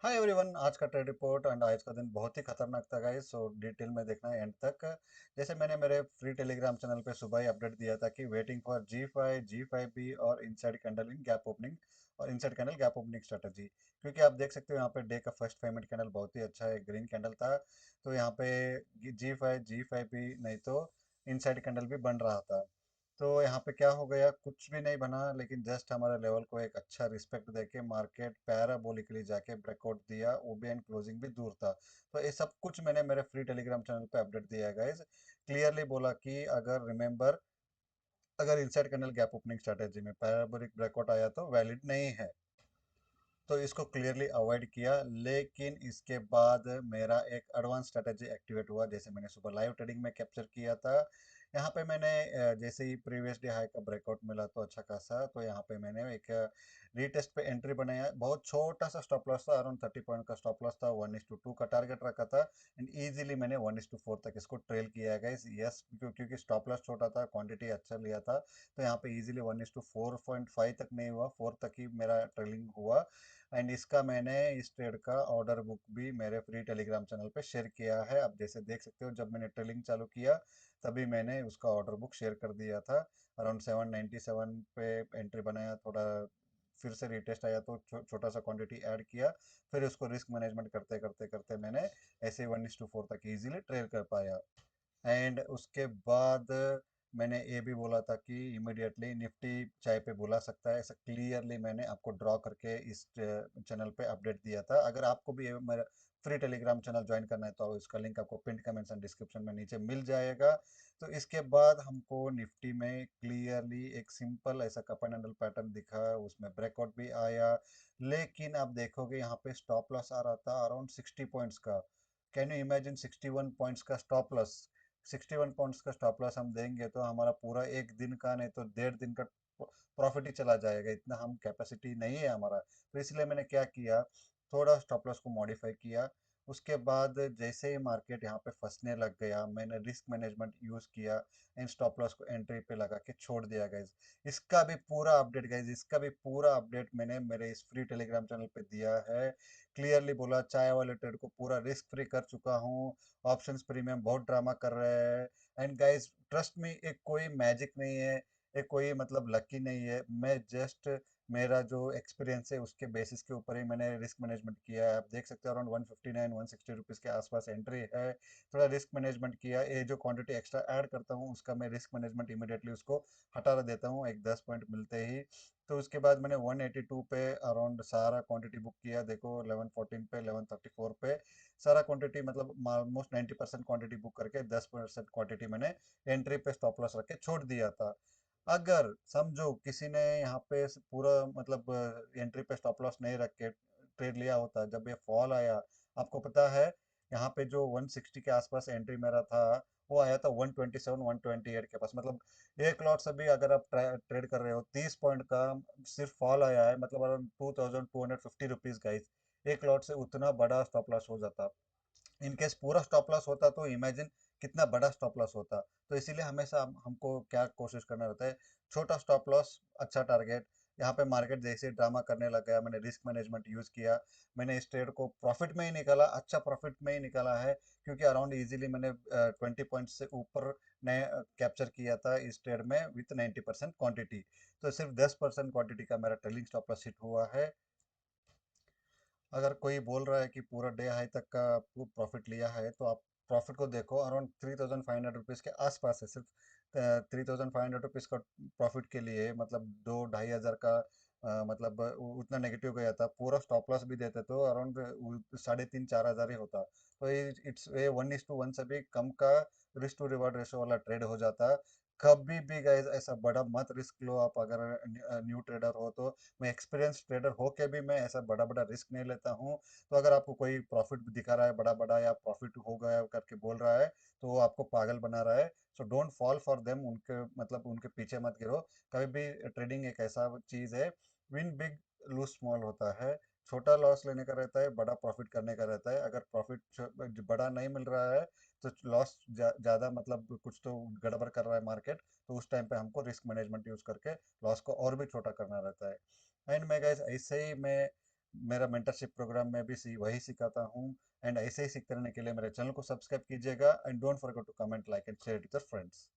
Hi everyone, आज का trade report and आज का दिन बहुत ही खतरनाक था गाइस। सो डिटेल में देखना है एंड तक। जैसे मैंने मेरे फ्री टेलीग्राम चैनल पे सुबह ही अपडेट दिया था कि वेटिंग फॉर जी5 और inside candle in gap opening और inside candle gap opening strategy. क्योंकि आप देख सकते हो यहाँ पे डे का फर्स्ट पेमेंट कैंडल बहुत ही अच्छा है, ग्रीन कैंडल था। तो यहाँ पे जी फाइव भी नहीं तो इनसाइड कैंडल भी बन रहा था। तो यहाँ पे क्या हो गया, कुछ भी नहीं बना, लेकिन जस्ट हमारे लेवल को एक अच्छा रिस्पेक्ट देके मार्केट पैराबोलिकली जाके ब्रेकआउट दिया, ओबी एंड क्लोजिंग भी दूर था। तो ये सब कुछ मैंने मेरे फ्री टेलीग्राम चैनल पे अपडेट दिया है गाइज। क्लियरली बोला कि अगर रिमेंबर, अगर inside candle gap opening strategy में पैराबोलिक ब्रेकआउट आया तो वैलिड नहीं है। तो इसको क्लियरली अवॉइड किया, लेकिन इसके बाद मेरा एक एडवांस स्ट्रेटेजी एक्टिवेट हुआ, जैसे मैंने सुबह लाइव ट्रेडिंग में कैप्चर किया था। यहाँ पे मैंने जैसे ही प्रीवियस डे हाई का ब्रेकआउट मिला तो अच्छा खासा, तो यहाँ पे मैंने एक रीटेस्ट पे एंट्री बनाया। बहुत छोटा सा स्टॉप लॉस था, अराउंड 30 पॉइंट का स्टॉप लॉस था, 1:2 का टारगेट रखा था। एंड ईजिली मैंने 1:4 तक इसको ट्रेल किया है गाइस। यस, क्योंकि स्टॉप लॉस छोटा था, क्वांटिटी अच्छा लिया था, तो यहाँ पे इजीली 1:4.5 तक नहीं हुआ, 4 तक ही मेरा ट्रेलिंग हुआ। एंड इसका मैंने इस ट्रेड का ऑर्डर बुक भी मेरे फ्री टेलीग्राम चैनल पे शेयर किया है। अब जैसे देख सकते हो, जब मैंने ट्रेलिंग चालू किया तभी मैंने उसका ऑर्डर बुक शेयर कर दिया था। अराउंड 797 पे एंट्री बनाया, थोड़ा फिर से रिटेस्ट आया तो छोटा सा क्वांटिटी ऐड किया। फिर उसको रिस्क मैनेजमेंट करते करते करते मैंने ऐसे 1:4 तक इजीली ट्रेड कर पाया। एंड उसके बाद मैंने ये भी बोला था कि इमिडिएटली निफ्टी चाय पे बुला सकता है, ऐसा क्लियरली मैंने आपको ड्रॉ करके इस चैनल पे अपडेट दिया था। अगर आपको भी मेरा फ्री टेलीग्राम चैनल ज्वाइन करना है तो इसका लिंक आपको पिन कमेंट्स एंड डिस्क्रिप्शन में नीचे मिल जाएगा। तो इसके बाद हमको निफ्टी में क्लियरली एक सिंपल ऐसा कप एंड हैंडल पैटर्न दिखा, उसमें ब्रेकआउट भी आया। लेकिन आप देखोगे यहाँ पे स्टॉप लॉस आ रहा था अराउंड 60 पॉइंट्स का। कैन यू इमेजिन, 61 पॉइंट्स का स्टॉप लॉस। 61 पॉइंट्स का स्टॉप लॉस हम देंगे तो हमारा पूरा एक दिन का नहीं तो 1.5 दिन का प्रॉफिट ही चला जाएगा, इतना हम कैपेसिटी नहीं है हमारा। तो इसलिए मैंने क्या किया, थोड़ा स्टॉप लॉस को मॉडिफाई किया। उसके बाद जैसे ही मार्केट यहाँ पे फंसने लग गया, मैंने रिस्क मैनेजमेंट यूज किया एंड स्टॉप लॉस को एंट्री पे लगा के छोड़ दिया गाइज। इसका भी पूरा अपडेट गाइज, इसका भी पूरा अपडेट मैंने मेरे इस फ्री टेलीग्राम चैनल पे दिया है। क्लियरली बोला, चाय वाले ट्रेड को पूरा रिस्क फ्री कर चुका हूँ। ऑप्शंस प्रीमियम बहुत ड्रामा कर रहे हैं। एंड गाइस ट्रस्ट मी, एक कोई मैजिक नहीं है, एक कोई मतलब लकी नहीं है। मैं जस्ट मेरा जो एक्सपीरियंस है उसके बेसिस के ऊपर ही मैंने रिस्क मैनेजमेंट किया है। आप देख सकते हो अराउंड 159 160 रुपीज़ के आसपास एंट्री है। थोड़ा रिस्क मैनेजमेंट किया, ये जो क्वांटिटी एक्स्ट्रा ऐड करता हूँ उसका मैं रिस्क मैनेजमेंट इमीडिएटली उसको हटा देता हूँ एक 10 पॉइंट मिलते ही। तो उसके बाद मैंने 182 पे अराउंड सारा क्वांटिटी बुक किया। देखो 1114 पे, 1134 पे सारा क्वांटिटी, मतलब ऑलमोस्ट 90% क्वांटिटी बुक करके 10% क्वांटिटी मैंने एंट्री पे स्टॉप लॉस रख के छोड़ दिया था। अगर समझो किसी ने यहाँ पे पूरा मतलब एंट्री पे स्टॉप लॉस नहीं रख के ट्रेड लिया होता, जब ये फॉल आया, आपको पता है यहाँ पे जो 160 के आसपास एंट्री मेरा था, वो आया था 127 128 के पास। मतलब एक लॉट से भी अगर आप ट्रेड कर रहे हो, 30 पॉइंट का सिर्फ फॉल आया है, मतलब अराउंड 2250 रुपीज गाइस। एक लॉट से उतना बड़ा स्टॉप लॉस हो जाता। इनकेस पूरा स्टॉप लॉस होता तो इमेजिन कितना बड़ा स्टॉप लॉस होता। तो इसीलिए हमेशा हमको क्या कोशिश करना रहता है, छोटा स्टॉप लॉस, अच्छा टारगेट। यहाँ पे मार्केट जैसे ड्रामा करने लग गया, मैंने रिस्क मैनेजमेंट यूज किया। मैंने इस ट्रेड को प्रॉफिट में ही निकाला, अच्छा प्रॉफिट में ही निकाला है, क्योंकि अराउंड इजीली मैंने 20 पॉइंट से ऊपर ने कैप्चर किया था इस ट्रेड में विथ 90% क्वांटिटी। तो सिर्फ 10% क्वांटिटी का मेरा ट्रेलिंग स्टॉप लॉस हिट हुआ है। अगर कोई बोल रहा है कि पूरा डे हाई तक का प्रॉफिट लिया है, तो आप प्रॉफिट को देखो, अराउंड 3500 रुपीज़ के आसपास है। सिर्फ 3500 रुपीज़ का प्रॉफिट के लिए मतलब 2-2,500 का मतलब उतना नेगेटिव गया था। पूरा स्टॉप लॉस भी देते तो अराउंड 3,500 4,000 ही होता। तो ये इट्स ये 1:1 से भी कम का रिस्क टू रिवार्ड रेशो वाला ट्रेड हो जाता। कभी भी गाइस ऐसा बड़ा मत रिस्क लो आप, अगर न्यू ट्रेडर हो तो। मैं एक्सपीरियंस ट्रेडर होके भी मैं ऐसा बड़ा बड़ा रिस्क नहीं लेता हूँ। तो अगर आपको कोई प्रॉफिट दिखा रहा है बड़ा बड़ा, या प्रॉफिट हो गया करके बोल रहा है, तो वो आपको पागल बना रहा है। So don't fall for them, उनके मतलब उनके पीछे मत गिरो। कभी भी ट्रेडिंग एक ऐसा चीज है, विन बिग लूज स्मॉल होता है। छोटा लॉस लेने का रहता है, बड़ा प्रॉफिट करने का रहता है। अगर प्रॉफिट बड़ा नहीं मिल रहा है तो लॉस ज्यादा, मतलब कुछ तो गड़बड़ कर रहा है मार्केट, तो उस टाइम पे हमको रिस्क मैनेजमेंट यूज करके लॉस को और भी छोटा करना रहता है। एंड मैं गैस ऐसे ही मैं मेरा मेंटरशिप प्रोग्राम में भी वही सिखाता हूँ। एंड ऐसे ही सीखते रहने के लिए मेरे चैनल को सब्सक्राइब कीजिएगा and don't forget to comment, like and share with your friends.